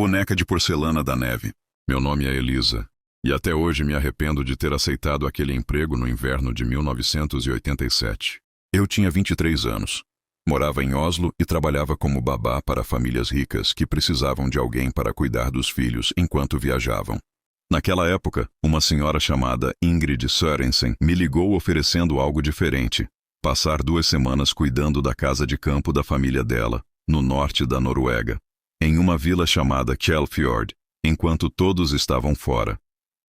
Boneca de porcelana da neve. Meu nome é Elisa, e até hoje me arrependo de ter aceitado aquele emprego no inverno de 1987. Eu tinha 23 anos. Morava em Oslo e trabalhava como babá para famílias ricas que precisavam de alguém para cuidar dos filhos enquanto viajavam. Naquela época, uma senhora chamada Ingrid Sørensen me ligou oferecendo algo diferente: passar 2 semanas cuidando da casa de campo da família dela, no norte da Noruega, em uma vila chamada Kjellfjord, enquanto todos estavam fora.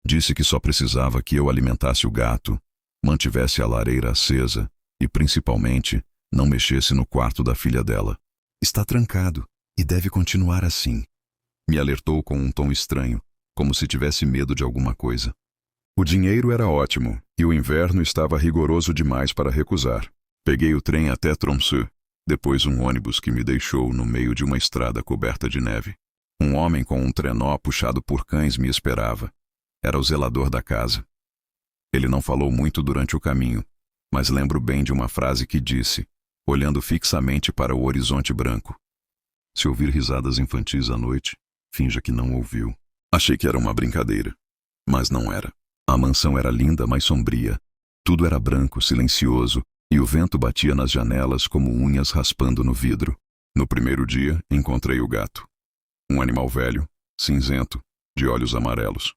Disse que só precisava que eu alimentasse o gato, mantivesse a lareira acesa e, principalmente, não mexesse no quarto da filha dela. Está trancado e deve continuar assim. Me alertou com um tom estranho, como se tivesse medo de alguma coisa. O dinheiro era ótimo e o inverno estava rigoroso demais para recusar. Peguei o trem até Tromsø, depois um ônibus que me deixou no meio de uma estrada coberta de neve. Um homem com um trenó puxado por cães me esperava. Era o zelador da casa. Ele não falou muito durante o caminho, mas lembro bem de uma frase que disse, olhando fixamente para o horizonte branco: se ouvir risadas infantis à noite, finja que não ouviu. Achei que era uma brincadeira, mas não era. A mansão era linda, mas sombria. Tudo era branco, silencioso, e o vento batia nas janelas como unhas raspando no vidro. No primeiro dia, encontrei o gato. Um animal velho, cinzento, de olhos amarelos.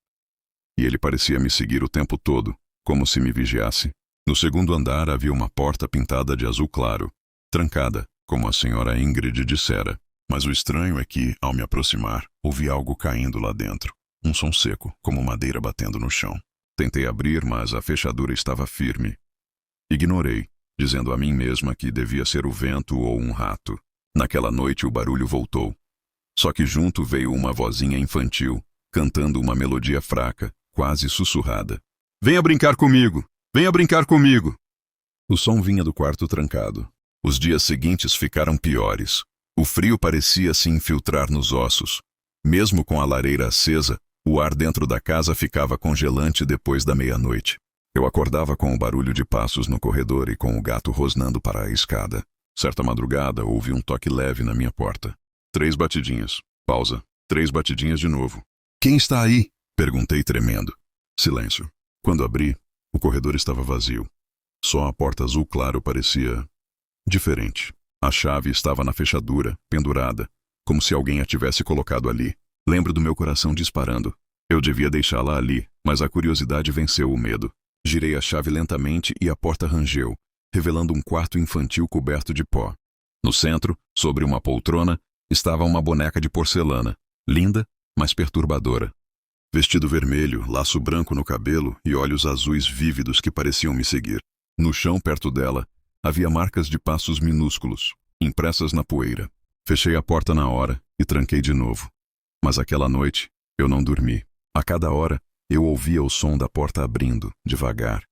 E ele parecia me seguir o tempo todo, como se me vigiasse. No segundo andar havia uma porta pintada de azul claro, trancada, como a senhora Ingrid dissera. Mas o estranho é que, ao me aproximar, ouvi algo caindo lá dentro. Um som seco, como madeira batendo no chão. Tentei abrir, mas a fechadura estava firme. Ignorei, dizendo a mim mesma que devia ser o vento ou um rato. Naquela noite o barulho voltou. Só que junto veio uma vozinha infantil, cantando uma melodia fraca, quase sussurrada. Venha brincar comigo! Venha brincar comigo! O som vinha do quarto trancado. Os dias seguintes ficaram piores. O frio parecia se infiltrar nos ossos. Mesmo com a lareira acesa, o ar dentro da casa ficava congelante depois da meia-noite. Eu acordava com o barulho de passos no corredor e com o gato rosnando para a escada. Certa madrugada, ouvi um toque leve na minha porta. 3 batidinhas. Pausa. 3 batidinhas de novo. Quem está aí? Perguntei tremendo. Silêncio. Quando abri, o corredor estava vazio. Só a porta azul claro parecia diferente. A chave estava na fechadura, pendurada, como se alguém a tivesse colocado ali. Lembro do meu coração disparando. Eu devia deixá-la ali, mas a curiosidade venceu o medo. Girei a chave lentamente e a porta rangeu, revelando um quarto infantil coberto de pó. No centro, sobre uma poltrona, estava uma boneca de porcelana, linda, mas perturbadora. Vestido vermelho, laço branco no cabelo e olhos azuis vívidos que pareciam me seguir. No chão, perto dela, havia marcas de passos minúsculos, impressas na poeira. Fechei a porta na hora e tranquei de novo. Mas aquela noite, eu não dormi. A cada hora, eu ouvia o som da porta abrindo, devagar,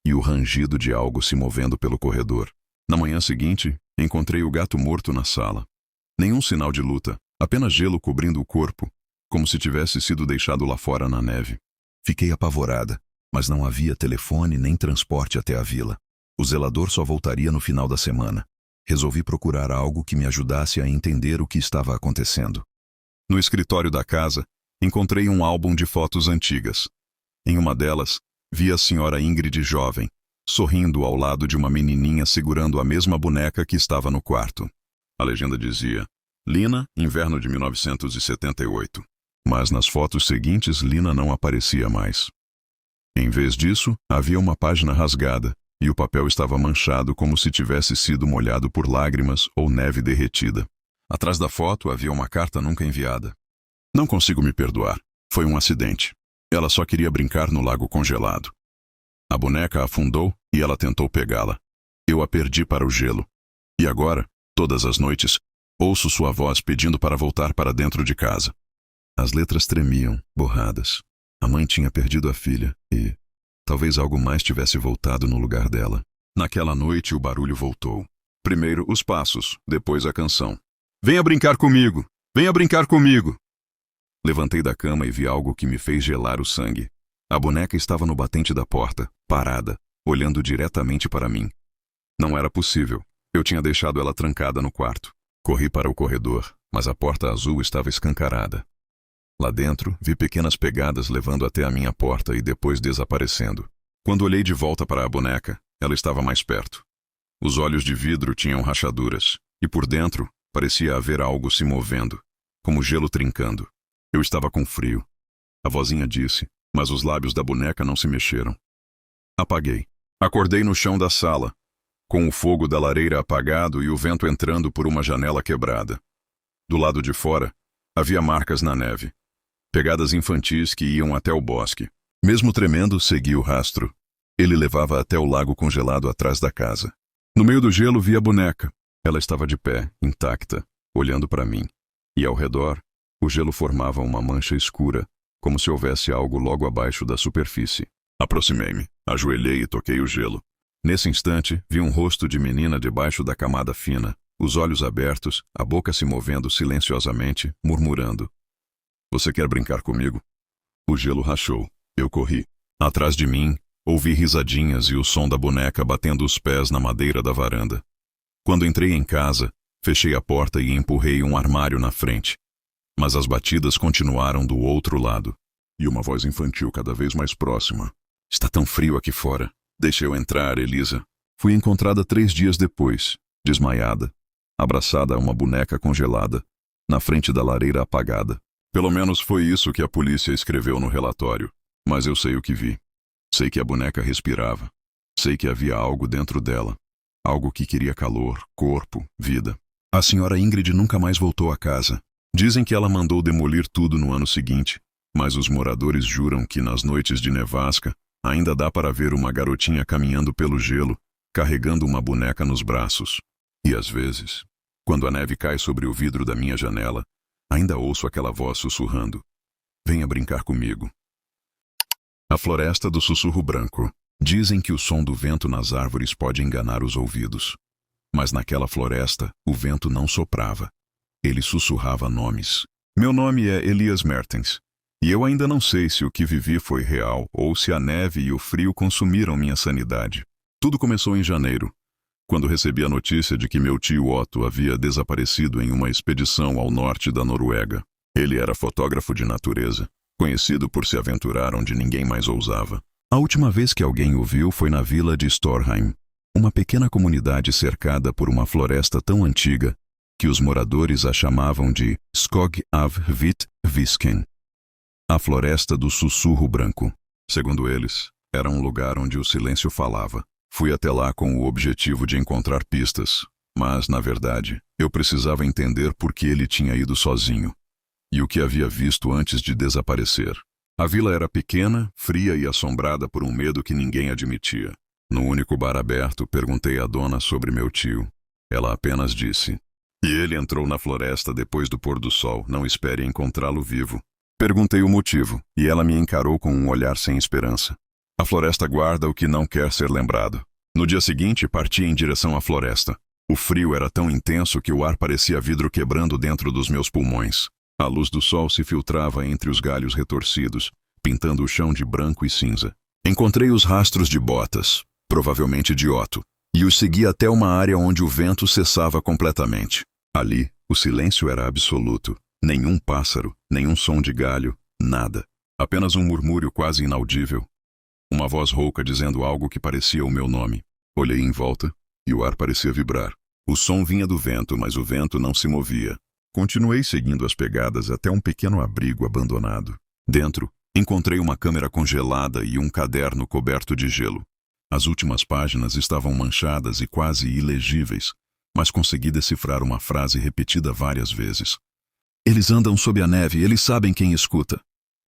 e o rangido de algo se movendo pelo corredor. Na manhã seguinte, encontrei o gato morto na sala. Nenhum sinal de luta, apenas gelo cobrindo o corpo, como se tivesse sido deixado lá fora na neve. Fiquei apavorada, mas não havia telefone nem transporte até a vila. O zelador só voltaria no final da semana. Resolvi procurar algo que me ajudasse a entender o que estava acontecendo. No escritório da casa, encontrei um álbum de fotos antigas. Em uma delas, vi a senhora Ingrid jovem, sorrindo ao lado de uma menininha segurando a mesma boneca que estava no quarto. A legenda dizia, Lina, inverno de 1978. Mas nas fotos seguintes, Lina não aparecia mais. Em vez disso, havia uma página rasgada, e o papel estava manchado como se tivesse sido molhado por lágrimas ou neve derretida. Atrás da foto havia uma carta nunca enviada. Não consigo me perdoar. Foi um acidente. Ela só queria brincar no lago congelado. A boneca afundou e ela tentou pegá-la. Eu a perdi para o gelo. E agora, todas as noites, ouço sua voz pedindo para voltar para dentro de casa. As letras tremiam, borradas. A mãe tinha perdido a filha e talvez algo mais tivesse voltado no lugar dela. Naquela noite o barulho voltou. Primeiro os passos, depois a canção. Venha brincar comigo! Venha brincar comigo! Levantei da cama e vi algo que me fez gelar o sangue. A boneca estava no batente da porta, parada, olhando diretamente para mim. Não era possível. Eu tinha deixado ela trancada no quarto. Corri para o corredor, mas a porta azul estava escancarada. Lá dentro, vi pequenas pegadas levando até a minha porta e depois desaparecendo. Quando olhei de volta para a boneca, ela estava mais perto. Os olhos de vidro tinham rachaduras, e por dentro parecia haver algo se movendo, como gelo trincando. Eu estava com frio. A vozinha disse, mas os lábios da boneca não se mexeram. Apaguei. Acordei no chão da sala, com o fogo da lareira apagado e o vento entrando por uma janela quebrada. Do lado de fora, havia marcas na neve, pegadas infantis que iam até o bosque. Mesmo tremendo, segui o rastro. Ele levava até o lago congelado atrás da casa. No meio do gelo vi a boneca. Ela estava de pé, intacta, olhando para mim. E ao redor, o gelo formava uma mancha escura, como se houvesse algo logo abaixo da superfície. Aproximei-me, ajoelhei e toquei o gelo. Nesse instante, vi um rosto de menina debaixo da camada fina, os olhos abertos, a boca se movendo silenciosamente, murmurando. Você quer brincar comigo? O gelo rachou. Eu corri. Atrás de mim, ouvi risadinhas e o som da boneca batendo os pés na madeira da varanda. Quando entrei em casa, fechei a porta e empurrei um armário na frente. Mas as batidas continuaram do outro lado. E uma voz infantil cada vez mais próxima. Está tão frio aqui fora. Deixa eu entrar, Elisa. Fui encontrada 3 dias depois, desmaiada, abraçada a uma boneca congelada, na frente da lareira apagada. Pelo menos foi isso que a polícia escreveu no relatório. Mas eu sei o que vi. Sei que a boneca respirava. Sei que havia algo dentro dela. Algo que queria calor, corpo, vida. A senhora Ingrid nunca mais voltou a casa. Dizem que ela mandou demolir tudo no ano seguinte, mas os moradores juram que nas noites de nevasca ainda dá para ver uma garotinha caminhando pelo gelo, carregando uma boneca nos braços. E às vezes, quando a neve cai sobre o vidro da minha janela, ainda ouço aquela voz sussurrando. Venha brincar comigo. A floresta do sussurro branco. Dizem que o som do vento nas árvores pode enganar os ouvidos. Mas naquela floresta, o vento não soprava. Ele sussurrava nomes. Meu nome é Elias Mertens. E eu ainda não sei se o que vivi foi real ou se a neve e o frio consumiram minha sanidade. Tudo começou em janeiro, quando recebi a notícia de que meu tio Otto havia desaparecido em uma expedição ao norte da Noruega. Ele era fotógrafo de natureza, conhecido por se aventurar onde ninguém mais ousava. A última vez que alguém o viu foi na vila de Storheim, uma pequena comunidade cercada por uma floresta tão antiga que os moradores a chamavam de Skog av Hvitt Visken. A floresta do sussurro branco. Segundo eles, era um lugar onde o silêncio falava. Fui até lá com o objetivo de encontrar pistas, mas, na verdade, eu precisava entender por que ele tinha ido sozinho e o que havia visto antes de desaparecer. A vila era pequena, fria e assombrada por um medo que ninguém admitia. No único bar aberto, perguntei à dona sobre meu tio. Ela apenas disse: "E ele entrou na floresta depois do pôr do sol, não espere encontrá-lo vivo." Perguntei o motivo, e ela me encarou com um olhar sem esperança. A floresta guarda o que não quer ser lembrado. No dia seguinte, parti em direção à floresta. O frio era tão intenso que o ar parecia vidro quebrando dentro dos meus pulmões. A luz do sol se filtrava entre os galhos retorcidos, pintando o chão de branco e cinza. Encontrei os rastros de botas, provavelmente de Otto, e os segui até uma área onde o vento cessava completamente. Ali, o silêncio era absoluto. Nenhum pássaro, nenhum som de galho, nada. Apenas um murmúrio quase inaudível. Uma voz rouca dizendo algo que parecia o meu nome. Olhei em volta, e o ar parecia vibrar. O som vinha do vento, mas o vento não se movia. Continuei seguindo as pegadas até um pequeno abrigo abandonado. Dentro, encontrei uma câmera congelada e um caderno coberto de gelo. As últimas páginas estavam manchadas e quase ilegíveis, mas consegui decifrar uma frase repetida várias vezes. Eles andam sob a neve, eles sabem quem escuta.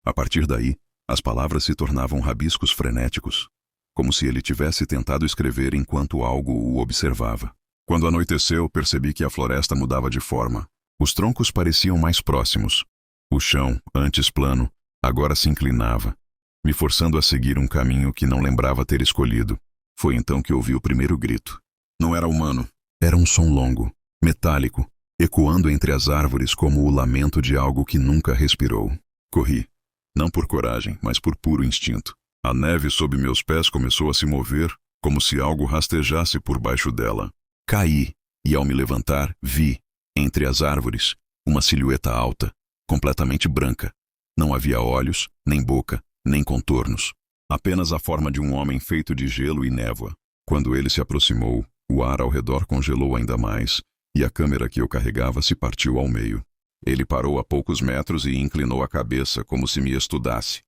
A partir daí, as palavras se tornavam rabiscos frenéticos, como se ele tivesse tentado escrever enquanto algo o observava. Quando anoiteceu, percebi que a floresta mudava de forma. Os troncos pareciam mais próximos. O chão, antes plano, agora se inclinava, me forçando a seguir um caminho que não lembrava ter escolhido. Foi então que ouvi o primeiro grito. Não era humano. Era um som longo, metálico, ecoando entre as árvores como o lamento de algo que nunca respirou. Corri. Não por coragem, mas por puro instinto. A neve sob meus pés começou a se mover, como se algo rastejasse por baixo dela. Caí, e ao me levantar, vi, entre as árvores, uma silhueta alta, completamente branca, Não havia olhos, nem boca, nem contornos. Apenas a forma de um homem feito de gelo e névoa. Quando ele se aproximou, o ar ao redor congelou ainda mais, e a câmera que eu carregava se partiu ao meio. Ele parou a poucos metros e inclinou a cabeça como se me estudasse.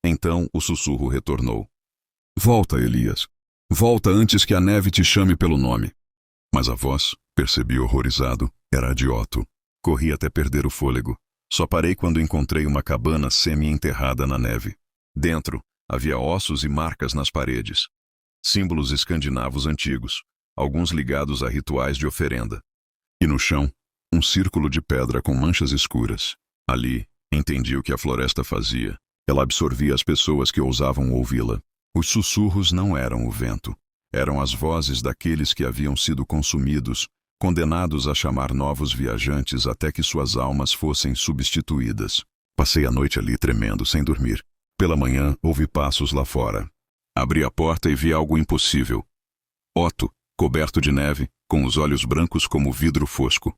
Então o sussurro retornou. Volta, Elias. Volta antes que a neve te chame pelo nome. Mas a voz, percebi horrorizado, era a de Otto. Corri até perder o fôlego. Só parei quando encontrei uma cabana semi-enterrada na neve. Dentro, havia ossos e marcas nas paredes. Símbolos escandinavos antigos, alguns ligados a rituais de oferenda. E no chão, um círculo de pedra com manchas escuras. Ali, entendi o que a floresta fazia. Ela absorvia as pessoas que ousavam ouvi-la. Os sussurros não eram o vento. Eram as vozes daqueles que haviam sido consumidos, condenados a chamar novos viajantes até que suas almas fossem substituídas. Passei a noite ali tremendo, sem dormir. Pela manhã, ouvi passos lá fora. Abri a porta e vi algo impossível. Otto, coberto de neve, com os olhos brancos como vidro fosco.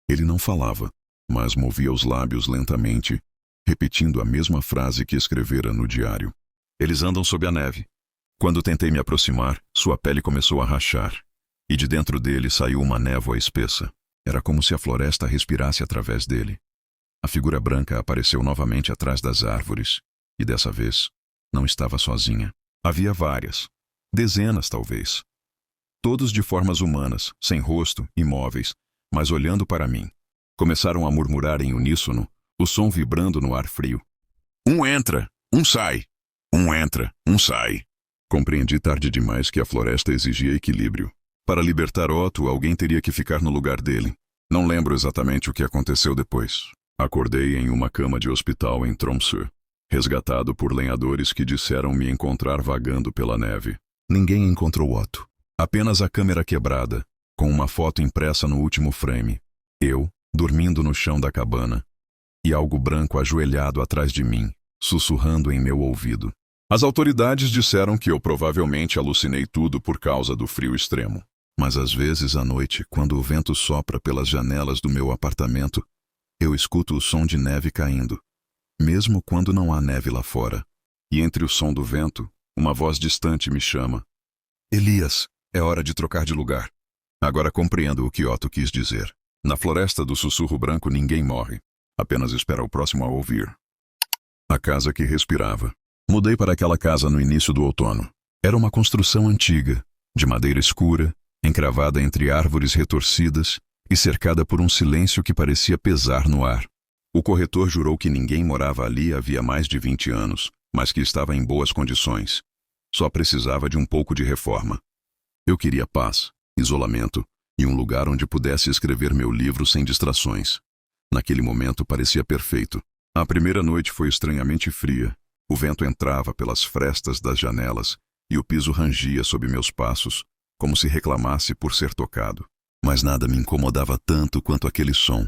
Ele não falava, mas movia os lábios lentamente, repetindo a mesma frase que escrevera no diário. Eles andam sob a neve. Quando tentei me aproximar, sua pele começou a rachar, e de dentro dele saiu uma névoa espessa. Era como se a floresta respirasse através dele. A figura branca apareceu novamente atrás das árvores, e dessa vez, não estava sozinha. Havia várias, dezenas talvez. Todos de formas humanas, sem rosto, imóveis, mas olhando para mim. Começaram a murmurar em uníssono, o som vibrando no ar frio. Um entra, um sai. Um entra, um sai. Compreendi tarde demais que a floresta exigia equilíbrio. Para libertar Otto, alguém teria que ficar no lugar dele. Não lembro exatamente o que aconteceu depois. Acordei em uma cama de hospital em Tromsø, resgatado por lenhadores que disseram me encontrar vagando pela neve. Ninguém encontrou Otto. Apenas a câmera quebrada, com uma foto impressa no último frame. Eu, dormindo no chão da cabana, e algo branco ajoelhado atrás de mim, sussurrando em meu ouvido. As autoridades disseram que eu provavelmente alucinei tudo por causa do frio extremo. Mas às vezes à noite, quando o vento sopra pelas janelas do meu apartamento, eu escuto o som de neve caindo, mesmo quando não há neve lá fora. E entre o som do vento, uma voz distante me chama. Elias, é hora de trocar de lugar. Agora compreendo o que Otto quis dizer. Na floresta do sussurro branco ninguém morre. Apenas espera o próximo a ouvir. A casa que respirava. Mudei para aquela casa no início do outono. Era uma construção antiga, de madeira escura, encravada entre árvores retorcidas e cercada por um silêncio que parecia pesar no ar. O corretor jurou que ninguém morava ali havia mais de 20 anos, mas que estava em boas condições. Só precisava de um pouco de reforma. Eu queria paz, isolamento e um lugar onde pudesse escrever meu livro sem distrações. Naquele momento parecia perfeito. A primeira noite foi estranhamente fria. O vento entrava pelas frestas das janelas e o piso rangia sob meus passos, como se reclamasse por ser tocado. Mas nada me incomodava tanto quanto aquele som.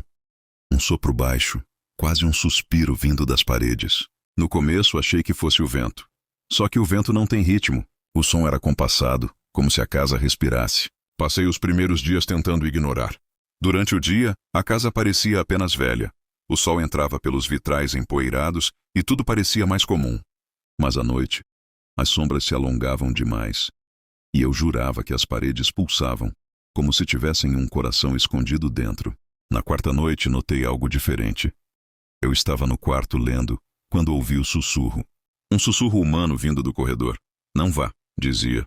Um sopro baixo, quase um suspiro vindo das paredes. No começo achei que fosse o vento. Só que o vento não tem ritmo. O som era compassado, como se a casa respirasse. Passei os primeiros dias tentando ignorar. Durante o dia, a casa parecia apenas velha. O sol entrava pelos vitrais empoeirados e tudo parecia mais comum. Mas à noite, as sombras se alongavam demais, e eu jurava que as paredes pulsavam, como se tivessem um coração escondido dentro. Na quarta noite notei algo diferente. Eu estava no quarto lendo, quando ouvi o sussurro. Um sussurro humano vindo do corredor. Não vá, dizia.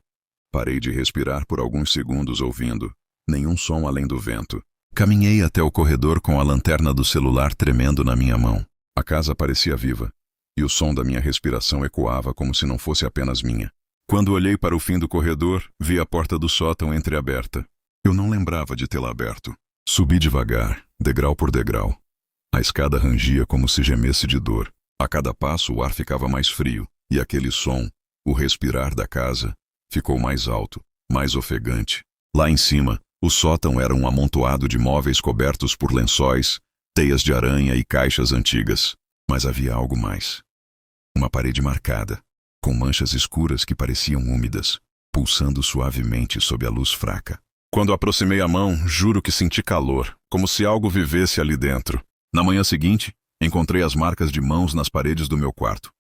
Parei de respirar por alguns segundos ouvindo. Nenhum som além do vento. Caminhei até o corredor com a lanterna do celular tremendo na minha mão. A casa parecia viva, e o som da minha respiração ecoava como se não fosse apenas minha. Quando olhei para o fim do corredor, vi a porta do sótão entreaberta. Eu não lembrava de tê-la aberto. Subi devagar, degrau por degrau. A escada rangia como se gemesse de dor. A cada passo o ar ficava mais frio, e aquele som, o respirar da casa, ficou mais alto, mais ofegante. Lá em cima, o sótão era um amontoado de móveis cobertos por lençóis, teias de aranha e caixas antigas. Mas havia algo mais. Uma parede marcada, com manchas escuras que pareciam úmidas, pulsando suavemente sob a luz fraca. Quando aproximei a mão, juro que senti calor, como se algo vivesse ali dentro. Na manhã seguinte, Encontrei as marcas de mãos nas paredes do meu quarto.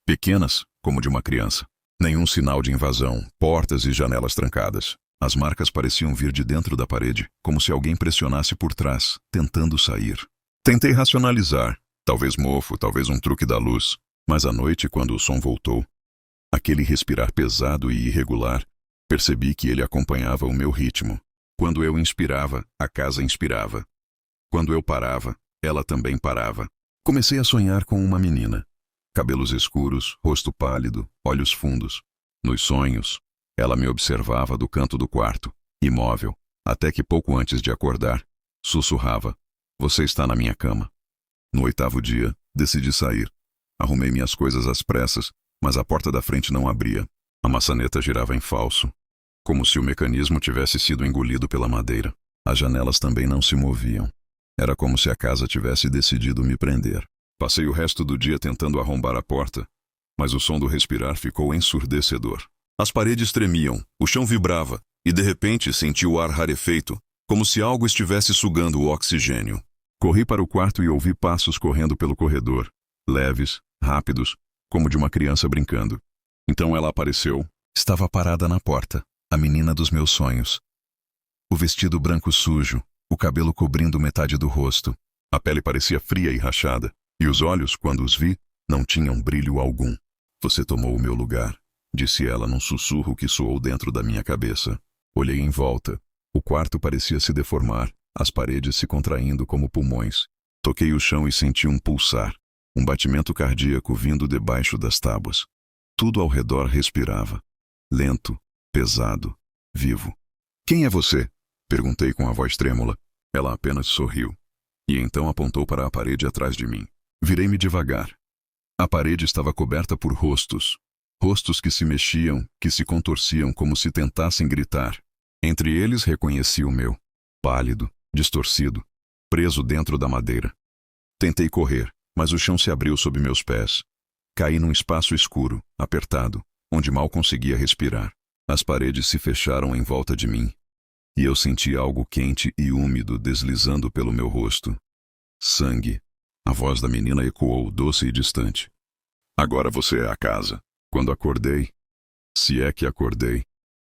Pequenas, como de uma criança. Nenhum sinal de invasão, portas e janelas trancadas. As marcas pareciam vir de dentro da parede, como se alguém pressionasse por trás, tentando sair. Tentei racionalizar. Talvez mofo, talvez um truque da luz. Mas à noite, quando o som voltou, aquele respirar pesado e irregular, percebi que ele acompanhava o meu ritmo. Quando eu inspirava, a casa inspirava. Quando eu parava, ela também parava. Comecei a sonhar com uma menina. Cabelos escuros, rosto pálido, olhos fundos. Nos sonhos, ela me observava do canto do quarto, imóvel, até que pouco antes de acordar, sussurrava: "Você está na minha cama." No 8º dia, decidi sair. Arrumei minhas coisas às pressas, mas a porta da frente não abria. A maçaneta girava em falso, como se o mecanismo tivesse sido engolido pela madeira. As janelas também não se moviam. Era como se a casa tivesse decidido me prender. Passei o resto do dia tentando arrombar a porta, mas o som do respirar ficou ensurdecedor. As paredes tremiam, o chão vibrava, e de repente senti o ar rarefeito, como se algo estivesse sugando o oxigênio. Corri para o quarto e ouvi passos correndo pelo corredor, leves, rápidos, como de uma criança brincando. Então ela apareceu. Estava parada na porta, a menina dos meus sonhos. O vestido branco sujo, o cabelo cobrindo metade do rosto. A pele parecia fria e rachada, e os olhos, quando os vi, não tinham brilho algum. "Você tomou o meu lugar", disse ela num sussurro que soou dentro da minha cabeça. Olhei em volta. O quarto parecia se deformar, as paredes se contraindo como pulmões. Toquei o chão e senti um pulsar, um batimento cardíaco vindo debaixo das tábuas. Tudo ao redor respirava. Lento, pesado, vivo. "Quem é você?" perguntei com a voz trêmula. Ela apenas sorriu. E então apontou para a parede atrás de mim. Virei-me devagar. A parede estava coberta por rostos. Rostos que se mexiam, que se contorciam como se tentassem gritar. Entre eles reconheci o meu. Pálido, distorcido, preso dentro da madeira. Tentei correr, mas o chão se abriu sob meus pés. Caí num espaço escuro, apertado, onde mal conseguia respirar. As paredes se fecharam em volta de mim, e eu senti algo quente e úmido deslizando pelo meu rosto. Sangue. A voz da menina ecoou, doce e distante. "Agora você é a casa." Quando acordei, se é que acordei,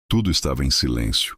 tudo estava em silêncio.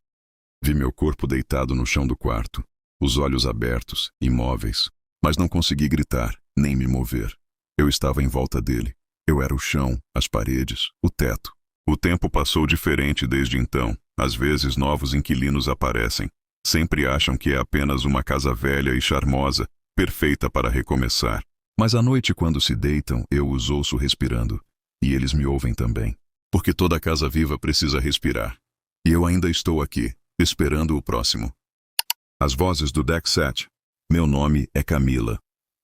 Vi meu corpo deitado no chão do quarto, os olhos abertos, imóveis, mas não consegui gritar, nem me mover. Eu estava em volta dele. Eu era o chão, as paredes, o teto. O tempo passou diferente desde então. Às vezes novos inquilinos aparecem. Sempre acham que é apenas uma casa velha e charmosa, perfeita para recomeçar. Mas à noite, quando se deitam, eu os ouço respirando. E eles me ouvem também. Porque toda casa viva precisa respirar. E eu ainda estou aqui, esperando o próximo. As vozes do Deck 7. Meu nome é Camila.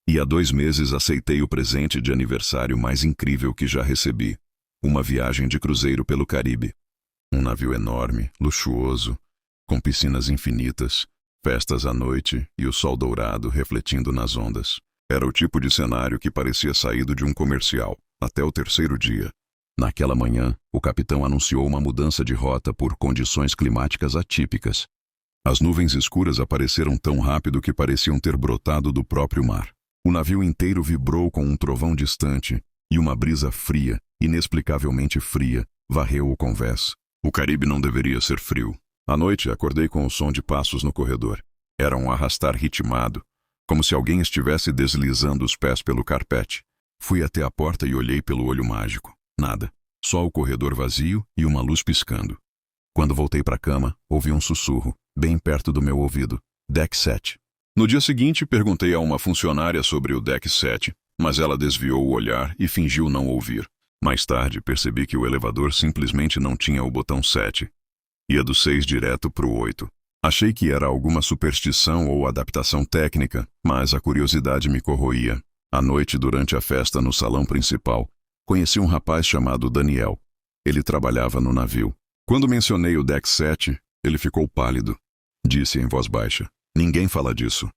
E há 2 meses aceitei o presente de aniversário mais incrível que já recebi. Uma viagem de cruzeiro pelo Caribe. Um navio enorme, luxuoso, com piscinas infinitas, festas à noite e o sol dourado refletindo nas ondas. Era o tipo de cenário que parecia saído de um comercial, até o 3º dia. Naquela manhã, o capitão anunciou uma mudança de rota por condições climáticas atípicas. As nuvens escuras apareceram tão rápido que pareciam ter brotado do próprio mar. O navio inteiro vibrou com um trovão distante, e uma brisa fria, inexplicavelmente fria, varreu o convés. O Caribe não deveria ser frio. À noite, acordei com o som de passos no corredor. Era um arrastar ritmado, como se alguém estivesse deslizando os pés pelo carpete. Fui até a porta e olhei pelo olho mágico. Nada. Só o corredor vazio e uma luz piscando. Quando voltei para a cama, ouvi um sussurro, bem perto do meu ouvido. Deck 7. No dia seguinte, perguntei a uma funcionária sobre o Deck 7, mas ela desviou o olhar e fingiu não ouvir. Mais tarde, percebi que o elevador simplesmente não tinha o botão 7. Ia do 6 direto para o 8. Achei que era alguma superstição ou adaptação técnica, mas a curiosidade me corroía. À noite, durante a festa no salão principal, conheci um rapaz chamado Daniel. Ele trabalhava no navio. Quando mencionei o Deck 7, ele ficou pálido. Disse em voz baixa: "Ninguém fala disso."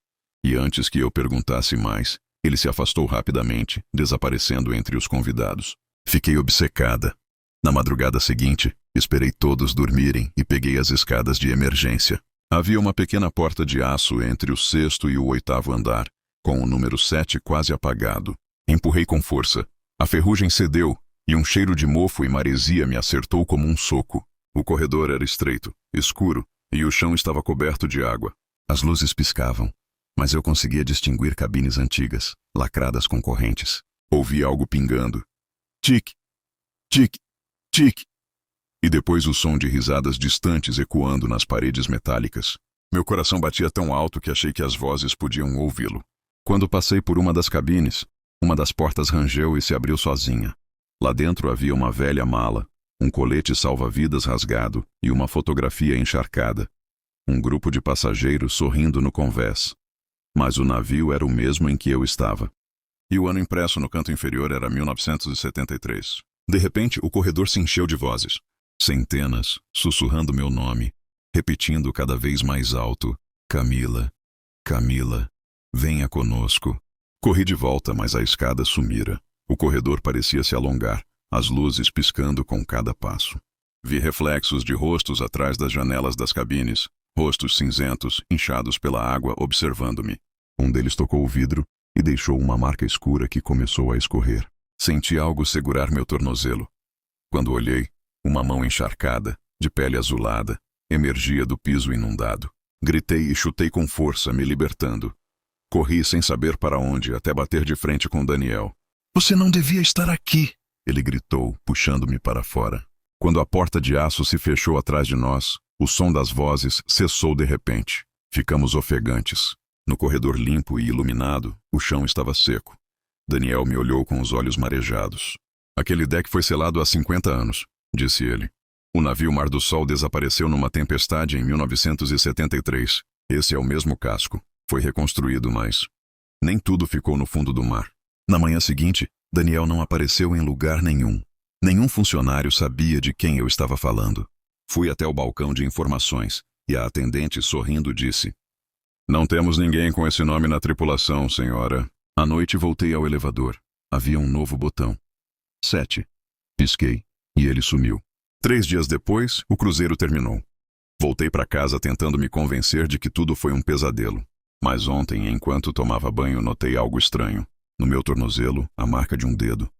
E antes que eu perguntasse mais, ele se afastou rapidamente, desaparecendo entre os convidados. Fiquei obcecada. Na madrugada seguinte, esperei todos dormirem e peguei as escadas de emergência. Havia uma pequena porta de aço entre o 6º e o 8º andar, com o número 7 quase apagado. Empurrei com força. A ferrugem cedeu, e um cheiro de mofo e maresia me acertou como um soco. O corredor era estreito, escuro, e o chão estava coberto de água. As luzes piscavam, mas eu conseguia distinguir cabines antigas, lacradas com correntes. Ouvi algo pingando. Tic, tic, tic. E depois o som de risadas distantes ecoando nas paredes metálicas. Meu coração batia tão alto que achei que as vozes podiam ouvi-lo. Quando passei por uma das cabines, uma das portas rangeu e se abriu sozinha. Lá dentro havia uma velha mala, um colete salva-vidas rasgado e uma fotografia encharcada. Um grupo de passageiros sorrindo no convés. Mas o navio era o mesmo em que eu estava. E o ano impresso no canto inferior era 1973. De repente, o corredor se encheu de vozes. Centenas, sussurrando meu nome, repetindo cada vez mais alto: Camila, Camila, venha conosco. Corri de volta, mas a escada sumira. O corredor parecia se alongar, as luzes piscando com cada passo. Vi reflexos de rostos atrás das janelas das cabines, rostos cinzentos, inchados pela água, observando-me. Um deles tocou o vidro e deixou uma marca escura que começou a escorrer. Senti algo segurar meu tornozelo. Quando olhei, uma mão encharcada, de pele azulada, emergia do piso inundado. Gritei e chutei com força, me libertando. Corri sem saber para onde, até bater de frente com Daniel. Você não devia estar aqui, ele gritou, puxando-me para fora. Quando a porta de aço se fechou atrás de nós, o som das vozes cessou de repente. Ficamos ofegantes. No corredor limpo e iluminado, o chão estava seco. Daniel me olhou com os olhos marejados. Aquele deck foi selado há 50 anos, disse ele. O navio Mar do Sol desapareceu numa tempestade em 1973. Esse é o mesmo casco. Foi reconstruído, mas nem tudo ficou no fundo do mar. Na manhã seguinte, Daniel não apareceu em lugar nenhum. Nenhum funcionário sabia de quem eu estava falando. Fui até o balcão de informações e a atendente, sorrindo, disse: Não temos ninguém com esse nome na tripulação, senhora. À noite voltei ao elevador. Havia um novo botão. 7. Pisquei e ele sumiu. 3 dias depois, o cruzeiro terminou. Voltei para casa tentando me convencer de que tudo foi um pesadelo. Mas ontem, enquanto tomava banho, notei algo estranho. No meu tornozelo, a marca de um dedo.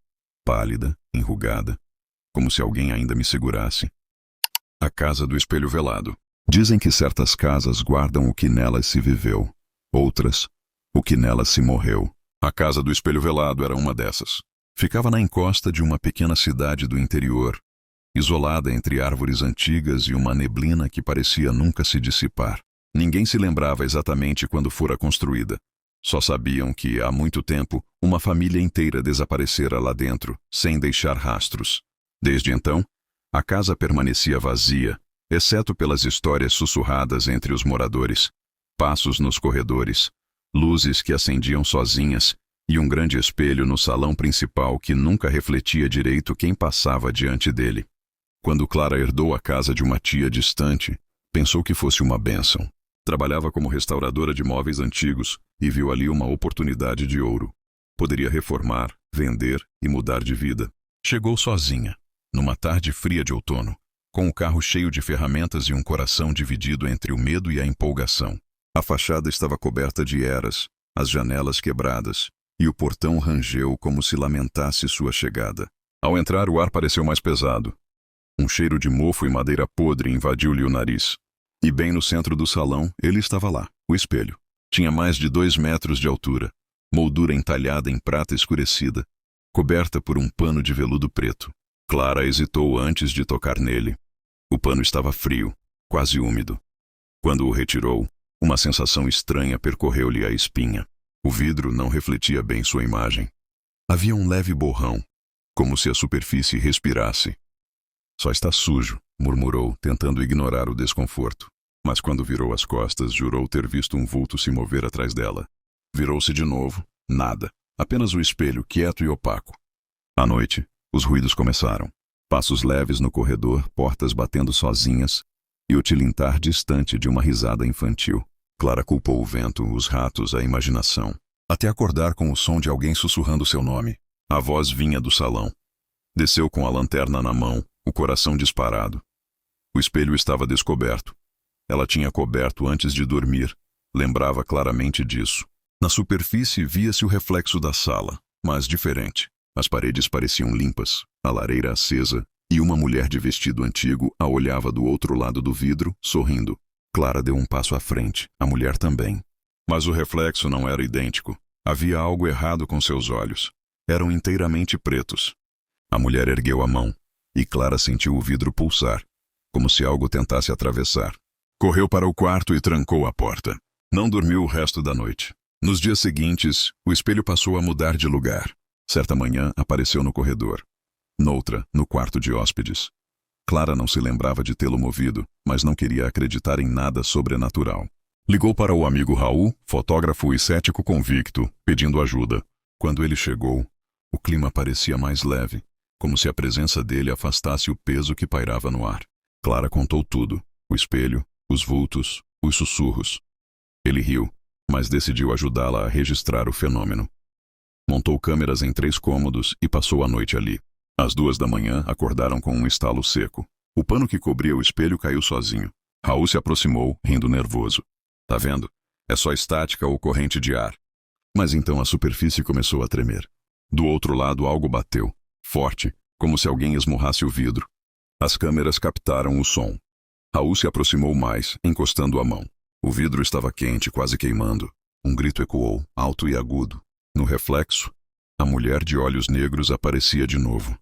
Pálida, enrugada, como se alguém ainda me segurasse. A casa do espelho velado. Dizem que certas casas guardam o que nelas se viveu. Outras, o que nelas se morreu. A casa do espelho velado era uma dessas. Ficava na encosta de uma pequena cidade do interior, isolada entre árvores antigas e uma neblina que parecia nunca se dissipar. Ninguém se lembrava exatamente quando fora construída. Só sabiam que, há muito tempo, uma família inteira desaparecera lá dentro, sem deixar rastros. Desde então, a casa permanecia vazia, exceto pelas histórias sussurradas entre os moradores, passos nos corredores, luzes que acendiam sozinhas e um grande espelho no salão principal que nunca refletia direito quem passava diante dele. Quando Clara herdou a casa de uma tia distante, pensou que fosse uma bênção. Trabalhava como restauradora de móveis antigos e viu ali uma oportunidade de ouro. Poderia reformar, vender e mudar de vida. Chegou sozinha, numa tarde fria de outono, com o carro cheio de ferramentas e um coração dividido entre o medo e a empolgação. A fachada estava coberta de eras, as janelas quebradas, e o portão rangeu como se lamentasse sua chegada. Ao entrar, o ar pareceu mais pesado. Um cheiro de mofo e madeira podre invadiu-lhe o nariz. E bem no centro do salão, ele estava lá, o espelho. Tinha mais de 2 metros de altura, moldura entalhada em prata escurecida, coberta por um pano de veludo preto. Clara hesitou antes de tocar nele. O pano estava frio, quase úmido. Quando o retirou, uma sensação estranha percorreu-lhe a espinha. O vidro não refletia bem sua imagem. Havia um leve borrão, como se a superfície respirasse. Só está sujo, murmurou, tentando ignorar o desconforto. Mas quando virou as costas, jurou ter visto um vulto se mover atrás dela. Virou-se de novo, nada. Apenas o espelho, quieto e opaco. À noite, os ruídos começaram. Passos leves no corredor, portas batendo sozinhas e o tilintar distante de uma risada infantil. Clara culpou o vento, os ratos, a imaginação, até acordar com o som de alguém sussurrando seu nome. A voz vinha do salão. Desceu com a lanterna na mão, o coração disparado. O espelho estava descoberto. Ela tinha coberto antes de dormir. Lembrava claramente disso. Na superfície via-se o reflexo da sala, mas diferente. As paredes pareciam limpas, a lareira acesa, e uma mulher de vestido antigo a olhava do outro lado do vidro, sorrindo. Clara deu um passo à frente, a mulher também. Mas o reflexo não era idêntico. Havia algo errado com seus olhos. Eram inteiramente pretos. A mulher ergueu a mão, e Clara sentiu o vidro pulsar, como se algo tentasse atravessar. Correu para o quarto e trancou a porta. Não dormiu o resto da noite. Nos dias seguintes, o espelho passou a mudar de lugar. Certa manhã, apareceu no corredor. Noutra, no quarto de hóspedes. Clara não se lembrava de tê-lo movido, mas não queria acreditar em nada sobrenatural. Ligou para o amigo Raul, fotógrafo e cético convicto, pedindo ajuda. Quando ele chegou, o clima parecia mais leve, como se a presença dele afastasse o peso que pairava no ar. Clara contou tudo: o espelho, os vultos, os sussurros. Ele riu, mas decidiu ajudá-la a registrar o fenômeno. Montou câmeras em 3 cômodos e passou a noite ali. Às 2 da manhã, acordaram com um estalo seco. O pano que cobria o espelho caiu sozinho. Raul se aproximou, rindo nervoso. Tá vendo? É só estática ou corrente de ar. Mas então a superfície começou a tremer. Do outro lado algo bateu, forte, como se alguém esmurrasse o vidro. As câmeras captaram o som. Raul se aproximou mais, encostando a mão. O vidro estava quente, quase queimando. Um grito ecoou, alto e agudo. No reflexo, a mulher de olhos negros aparecia de novo.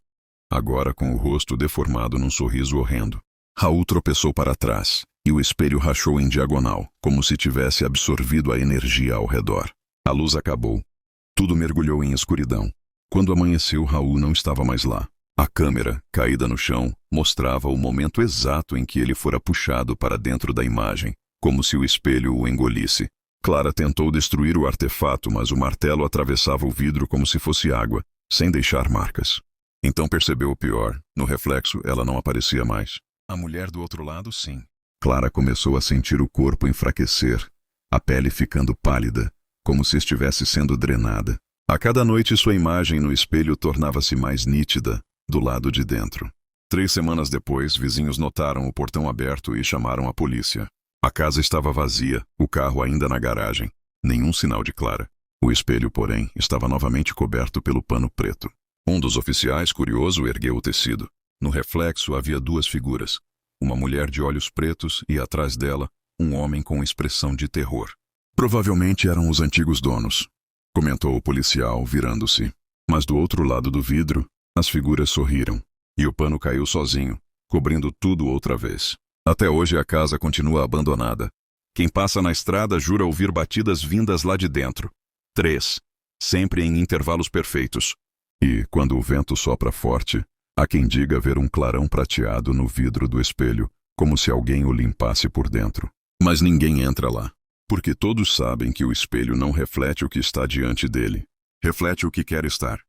Agora com o rosto deformado num sorriso horrendo. Raul tropeçou para trás, e o espelho rachou em diagonal, como se tivesse absorvido a energia ao redor. A luz acabou. Tudo mergulhou em escuridão. Quando amanheceu, Raul não estava mais lá. A câmera, caída no chão, mostrava o momento exato em que ele fora puxado para dentro da imagem, como se o espelho o engolisse. Clara tentou destruir o artefato, mas o martelo atravessava o vidro como se fosse água, sem deixar marcas. Então percebeu o pior. No reflexo, ela não aparecia mais. A mulher do outro lado, sim. Clara começou a sentir o corpo enfraquecer, a pele ficando pálida, como se estivesse sendo drenada. A cada noite sua imagem no espelho tornava-se mais nítida, do lado de dentro. 3 semanas depois, vizinhos notaram o portão aberto e chamaram a polícia. A casa estava vazia, o carro ainda na garagem. Nenhum sinal de Clara. O espelho, porém, estava novamente coberto pelo pano preto. Um dos oficiais, curioso, ergueu o tecido. No reflexo havia 2 figuras. Uma mulher de olhos pretos e, atrás dela, um homem com expressão de terror. Provavelmente eram os antigos donos, comentou o policial, virando-se. Mas do outro lado do vidro, as figuras sorriram. E o pano caiu sozinho, cobrindo tudo outra vez. Até hoje a casa continua abandonada. Quem passa na estrada jura ouvir batidas vindas lá de dentro. 3. Sempre em intervalos perfeitos. E, quando o vento sopra forte, há quem diga ver um clarão prateado no vidro do espelho, como se alguém o limpasse por dentro. Mas ninguém entra lá, porque todos sabem que o espelho não reflete o que está diante dele. Reflete o que quer estar.